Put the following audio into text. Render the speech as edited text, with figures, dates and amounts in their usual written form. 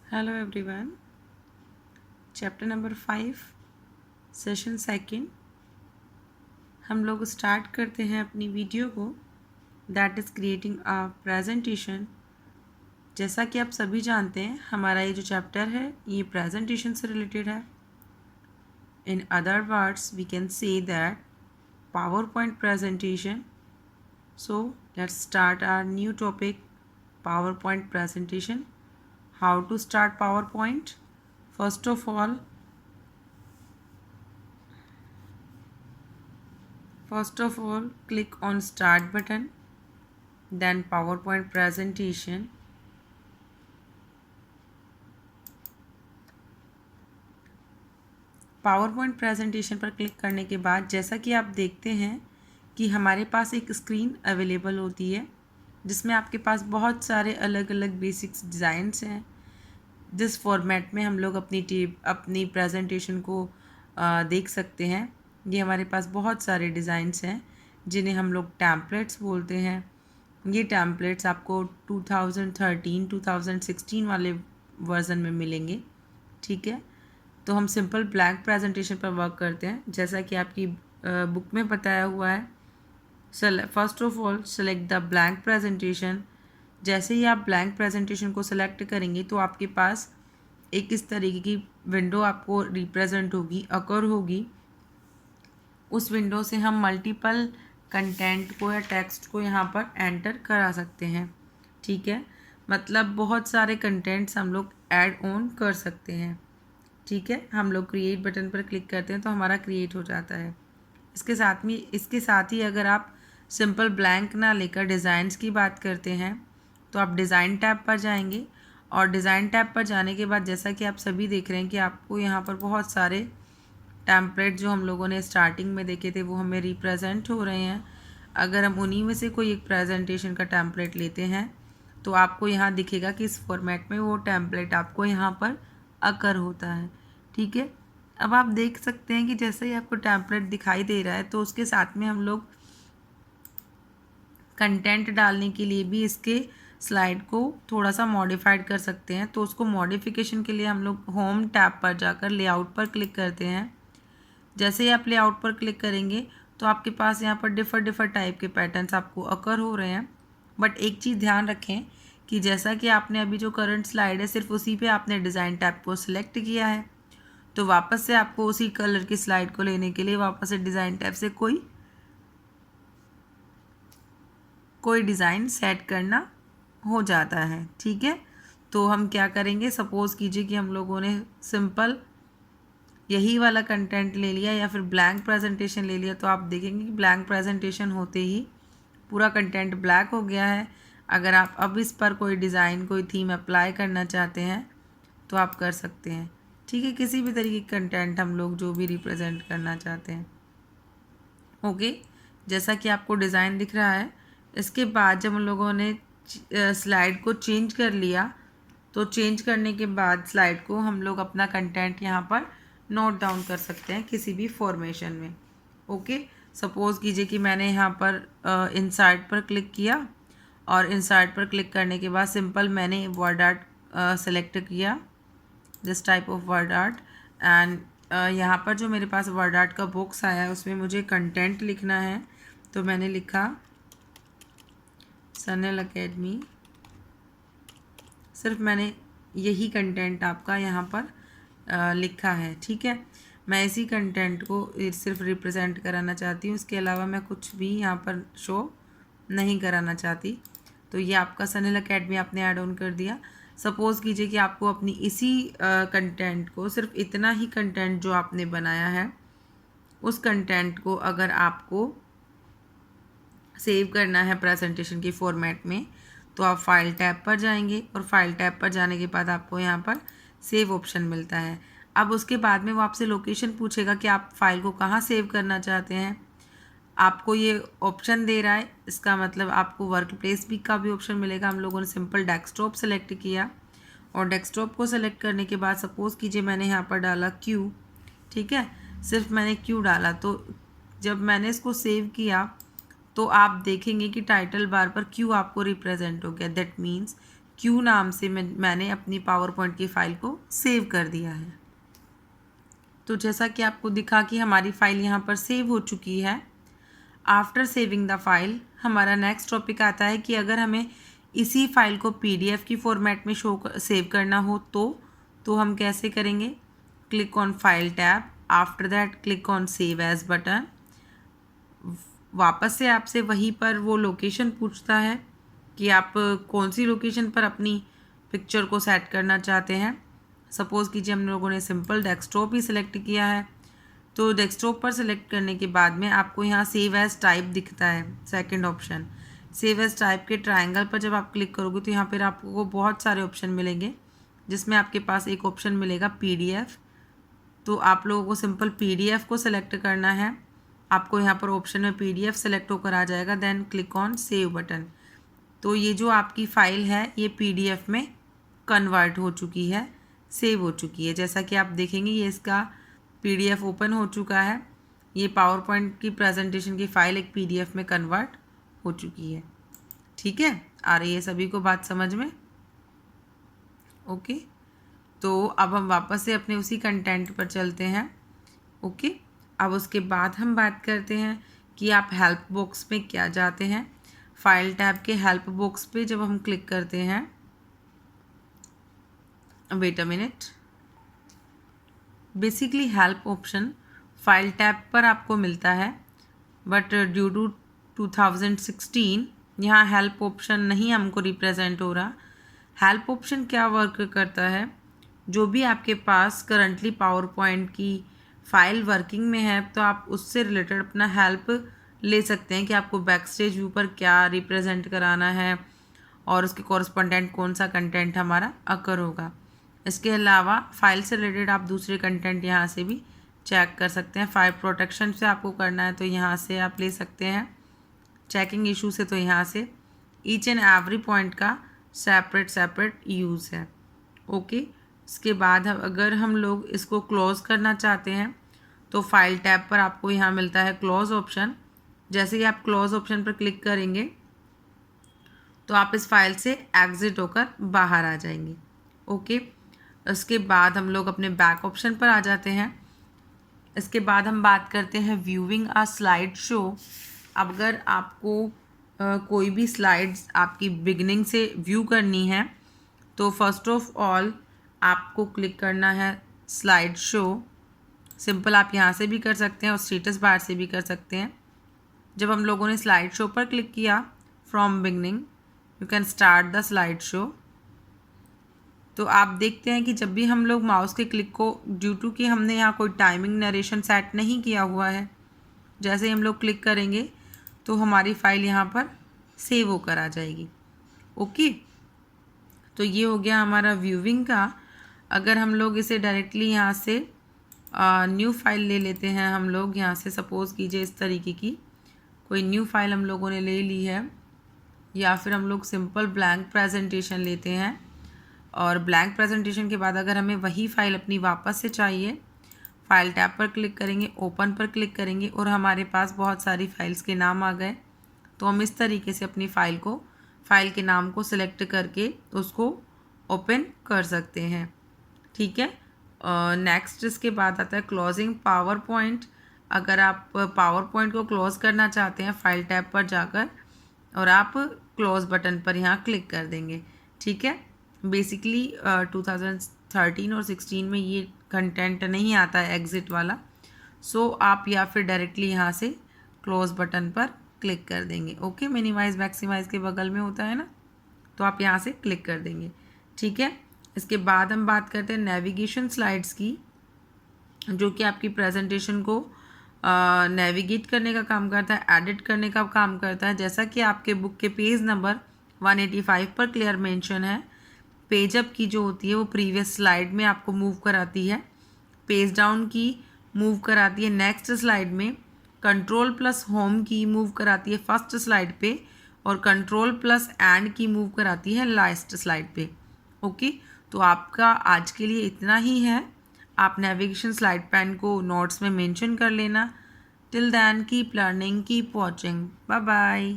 Hello everyone. Chapter number 5 session second हम लोग start करते हैं अपनी वीडियो को, that is creating a presentation. जैसा कि आप सभी जानते हैं हमारा ये जो चैप्टर है ये प्रेजेंटेशन से रिलेटेड है। In other words we can say that PowerPoint presentation. So let's start our new topic, PowerPoint presentation. How to start PowerPoint? First of all, click on start button, then PowerPoint presentation. PowerPoint presentation पर click करने के बाद जैसा कि आप देखते हैं कि हमारे पास एक स्क्रीन अवेलेबल होती है जिसमें आपके पास बहुत सारे अलग अलग बेसिक्स डिज़ाइंस हैं। जिस फॉर्मेट में हम लोग अपनी प्रेजेंटेशन को देख सकते हैं, ये हमारे पास बहुत सारे डिज़ाइंस हैं जिन्हें हम लोग टैम्पलेट्स बोलते हैं। ये टैम्पलेट्स आपको 2013 2016 वाले वर्ज़न में मिलेंगे। ठीक है, तो हम सिंपल ब्लैंक प्रेजेंटेशन पर वर्क करते हैं जैसा कि आपकी बुक में बताया हुआ है। First of all select the blank presentation. जैसे ही आप ब्लैंक प्रेजेंटेशन को सिलेक्ट करेंगे तो आपके पास एक इस तरीके की विंडो आपको रिप्रेजेंट होगी, अकर होगी। उस विंडो से हम मल्टीपल कंटेंट को या टेक्स्ट को यहाँ पर एंटर करा सकते हैं। ठीक है, मतलब बहुत सारे कंटेंट्स हम लोग ऐड ऑन कर सकते हैं। ठीक है, हम लोग क्रिएट बटन पर क्लिक करते हैं तो हमारा क्रिएट हो जाता है। इसके साथ ही अगर आप सिंपल ब्लैंक ना लेकर डिज़ाइंस की बात करते हैं तो आप डिज़ाइन टैब पर जाएंगे और डिज़ाइन टैब पर जाने के बाद जैसा कि आप सभी देख रहे हैं कि आपको यहाँ पर बहुत सारे टैम्पलेट जो हम लोगों ने स्टार्टिंग में देखे थे वो हमें रिप्रेजेंट हो रहे हैं। अगर हम उन्हीं में से कोई एक प्रेजेंटेशन का टैम्पलेट लेते हैं तो आपको यहाँ दिखेगा कि इस फॉर्मेट में वो टैम्पलेट आपको यहाँ पर अकर होता है। ठीक है, अब आप देख सकते हैं कि जैसे ही आपको टैम्पलेट दिखाई दे रहा है तो उसके साथ में हम लोग कंटेंट डालने के लिए भी इसके स्लाइड को थोड़ा सा मॉडिफाइड कर सकते हैं। तो उसको मॉडिफिकेशन के लिए हम लोग होम टैब पर जाकर लेआउट पर क्लिक करते हैं। जैसे ही आप लेआउट पर क्लिक करेंगे तो आपके पास यहाँ पर डिफरेंट टाइप के पैटर्न्स आपको अकर हो रहे हैं। बट एक चीज़ ध्यान रखें कि जैसा कि आपने अभी जो करंट स्लाइड है सिर्फ उसी पे आपने डिज़ाइन टैब को सिलेक्ट किया है, तो वापस से आपको उसी कलर की स्लाइड को लेने के लिए वापस से डिज़ाइन टैब से कोई डिज़ाइन सेट करना हो जाता है। ठीक है, तो हम क्या करेंगे, सपोज़ कीजिए कि हम लोगों ने सिंपल यही वाला कंटेंट ले लिया या फिर ब्लैंक प्रेजेंटेशन ले लिया, तो आप देखेंगे कि ब्लैंक प्रेजेंटेशन होते ही पूरा कंटेंट ब्लैक हो गया है। अगर आप अब इस पर कोई डिज़ाइन, कोई थीम अप्लाई करना चाहते हैं तो आप कर सकते हैं। ठीक है, किसी भी तरीके का कंटेंट हम लोग जो भी रिप्रेजेंट करना चाहते हैं। ओके, जैसा कि आपको डिज़ाइन दिख रहा है, इसके बाद जब हम लोगों ने स्लाइड को चेंज कर लिया तो चेंज करने के बाद स्लाइड को हम लोग अपना कंटेंट यहाँ पर नोट डाउन कर सकते हैं किसी भी फॉर्मेशन में। ओके, सपोज़ कीजिए कि मैंने यहाँ पर इंसर्ट पर क्लिक किया और इंसर्ट पर क्लिक करने के बाद सिंपल मैंने वर्ड आर्ट सेलेक्ट किया, this type of word art. And यहाँ पर जो मेरे पास वर्ड आर्ट का बॉक्स आया है उसमें मुझे कंटेंट लिखना है, तो मैंने लिखा सनल एकेडमी। सिर्फ मैंने यही कंटेंट आपका यहाँ पर लिखा है। ठीक है, मैं इसी कंटेंट को सिर्फ रिप्रेजेंट कराना चाहती हूँ, इसके अलावा मैं कुछ भी यहाँ पर शो नहीं कराना चाहती। तो ये आपका सनल एकेडमी आपने ऐड ऑन कर दिया। सपोज़ कीजिए कि आपको अपनी इसी कंटेंट को, सिर्फ इतना ही कंटेंट जो आपने बनाया है उस कंटेंट को अगर आपको सेव करना है प्रेजेंटेशन के फॉर्मेट में, तो आप फाइल टैब पर जाएंगे और फाइल टैब पर जाने के बाद आपको यहाँ पर सेव ऑप्शन मिलता है। अब उसके बाद में वो आपसे लोकेशन पूछेगा कि आप फाइल को कहाँ सेव करना चाहते हैं। आपको ये ऑप्शन दे रहा है, इसका मतलब आपको वर्क प्लेस भी का भी ऑप्शन मिलेगा। हम लोगों ने सिंपल डेस्कटॉप सेलेक्ट किया और डेस्कटॉप को सेलेक्ट करने के बाद सपोज़ कीजिए मैंने यहाँ पर डाला क्यू। ठीक है, सिर्फ मैंने क्यू डाला, तो जब मैंने इसको सेव किया तो आप देखेंगे कि टाइटल बार पर क्यू आपको रिप्रेजेंट हो गया। दैट मीन्स क्यू नाम से मैंने अपनी पावर पॉइंट की फ़ाइल को सेव कर दिया है। तो जैसा कि आपको दिखा कि हमारी फ़ाइल यहाँ पर सेव हो चुकी है। आफ्टर सेविंग द फाइल हमारा नेक्स्ट टॉपिक आता है कि अगर हमें इसी फाइल को PDF की फॉर्मेट में सेव करना हो तो हम कैसे करेंगे। Click on file tab, after that click on save as button. वापस से आपसे वहीं पर वो लोकेशन पूछता है कि आप कौन सी लोकेशन पर अपनी पिक्चर को सेट करना चाहते हैं। सपोज़ कीजिए हम लोगों ने सिंपल डेस्कटॉप ही सिलेक्ट किया है, तो डेस्कटॉप पर सिलेक्ट करने के बाद में आपको यहाँ सेव एज टाइप दिखता है, second option. Save as type के ट्रायंगल पर जब आप क्लिक करोगे तो यहाँ पर आपको बहुत सारे ऑप्शन मिलेंगे, जिसमें आपके पास एक ऑप्शन मिलेगा PDF। तो आप लोगों को सिंपल PDF को सिलेक्ट करना है। आपको यहाँ पर ऑप्शन में PDF सेलेक्ट होकर आ जाएगा, then click on save button. तो ये जो आपकी फ़ाइल है ये PDF में कन्वर्ट हो चुकी है, सेव हो चुकी है। जैसा कि आप देखेंगे ये इसका PDF ओपन हो चुका है। ये पावर पॉइंट की प्रेजेंटेशन की फ़ाइल एक PDF में कन्वर्ट हो चुकी है। ठीक है, आ रही है सभी को बात समझ में? ओके, तो अब हम वापस से अपने उसी कंटेंट पर चलते हैं। ओके, अब उसके बाद हम बात करते हैं कि आप हेल्प बॉक्स में क्या जाते हैं। फाइल टैब के हेल्प बॉक्स पे जब हम क्लिक करते हैं, wait a minute, basically help option file tab पर आपको मिलता है, बट ड्यू टू 2016 यहाँ हेल्प ऑप्शन नहीं हमको रिप्रेजेंट हो रहा। हेल्प ऑप्शन क्या वर्क करता है, जो भी आपके पास करंटली पावर पॉइंट की फ़ाइल वर्किंग में है तो आप उससे रिलेटेड अपना हेल्प ले सकते हैं कि आपको बैक स्टेज व्यू पर क्या रिप्रेजेंट कराना है और उसके कॉरस्पॉन्डेंट कौन सा कंटेंट हमारा अकर होगा। इसके अलावा फ़ाइल से रिलेटेड आप दूसरे कंटेंट यहाँ से भी चेक कर सकते हैं। फाइल प्रोटेक्शन से आपको करना है तो यहाँ से आप ले सकते हैं, चेकिंग इशू से तो यहाँ से। ईच एंड एवरी पॉइंट का सेपरेट यूज़ है। ओके, इसके बाद अगर हम लोग इसको क्लोज़ करना चाहते हैं तो फाइल टैब पर आपको यहाँ मिलता है क्लोज़ ऑप्शन। जैसे ही आप क्लोज़ ऑप्शन पर क्लिक करेंगे तो आप इस फाइल से एग्ज़िट होकर बाहर आ जाएंगे। ओके, इसके बाद हम लोग अपने बैक ऑप्शन पर आ जाते हैं। इसके बाद हम बात करते हैं व्यूइंग अ स्लाइड शो। अब अगर आपको कोई भी स्लाइड्स आपकी बिगनिंग से व्यू करनी है तो फर्स्ट ऑफ ऑल आपको क्लिक करना है स्लाइड शो। सिंपल आप यहाँ से भी कर सकते हैं और स्टेटस बार से भी कर सकते हैं। जब हम लोगों ने स्लाइड शो पर क्लिक किया, from beginning you can start the slide show, तो आप देखते हैं कि जब भी हम लोग माउस के क्लिक को, ड्यू टू कि हमने यहाँ कोई टाइमिंग नरेशन सेट नहीं किया हुआ है, जैसे ही हम लोग क्लिक करेंगे तो हमारी फ़ाइल यहाँ पर सेव होकर आ जाएगी। ओके, तो ये हो गया हमारा व्यूइंग का। अगर हम लोग इसे डायरेक्टली यहाँ से न्यू फाइल ले लेते हैं, हम लोग यहाँ से सपोज़ कीजिए इस तरीके की कोई न्यू फाइल हम लोगों ने ले ली है, या फिर हम लोग सिंपल ब्लैंक प्रेजेंटेशन लेते हैं और ब्लैंक प्रेजेंटेशन के बाद अगर हमें वही फ़ाइल अपनी वापस से चाहिए, फाइल टैब पर क्लिक करेंगे, ओपन पर क्लिक करेंगे और हमारे पास बहुत सारी फाइल्स के नाम आ गए। तो हम इस तरीके से अपनी फ़ाइल के नाम को सिलेक्ट करके उसको ओपन कर सकते हैं। ठीक है, नेक्स्ट इसके बाद आता है क्लोजिंग पावर पॉइंट। अगर आप पावर पॉइंट को क्लोज़ करना चाहते हैं फाइल टैब पर जाकर और आप क्लोज़ बटन पर यहाँ क्लिक कर देंगे। ठीक है, बेसिकली 2013 और 16 में ये कंटेंट नहीं आता है एग्ज़िट वाला, सो आप या फिर डायरेक्टली यहाँ से क्लोज़ बटन पर क्लिक कर देंगे। ओके, मिनिमाइज़ मैक्सिमाइज़ के बगल में होता है ना, तो आप यहाँ से क्लिक कर देंगे। ठीक है, इसके बाद हम बात करते हैं नेविगेशन स्लाइड्स की, जो कि आपकी प्रेजेंटेशन को नेविगेट करने का काम करता है, एडिट करने का काम करता है। जैसा कि आपके बुक के पेज नंबर 185 पर क्लियर मेंशन है, पेज अप की जो होती है वो प्रीवियस स्लाइड में आपको मूव कराती है, पेज डाउन की मूव कराती है नेक्स्ट स्लाइड में, कंट्रोल प्लस होम की मूव कराती है फर्स्ट स्लाइड पे और कंट्रोल प्लस एंड की मूव कराती है लास्ट स्लाइड पे। ओके, तो आपका आज के लिए इतना ही है। आप नेविगेशन स्लाइड पैन को नोट्स में मेंशन कर लेना। Till then keep learning, keep watching, bye bye.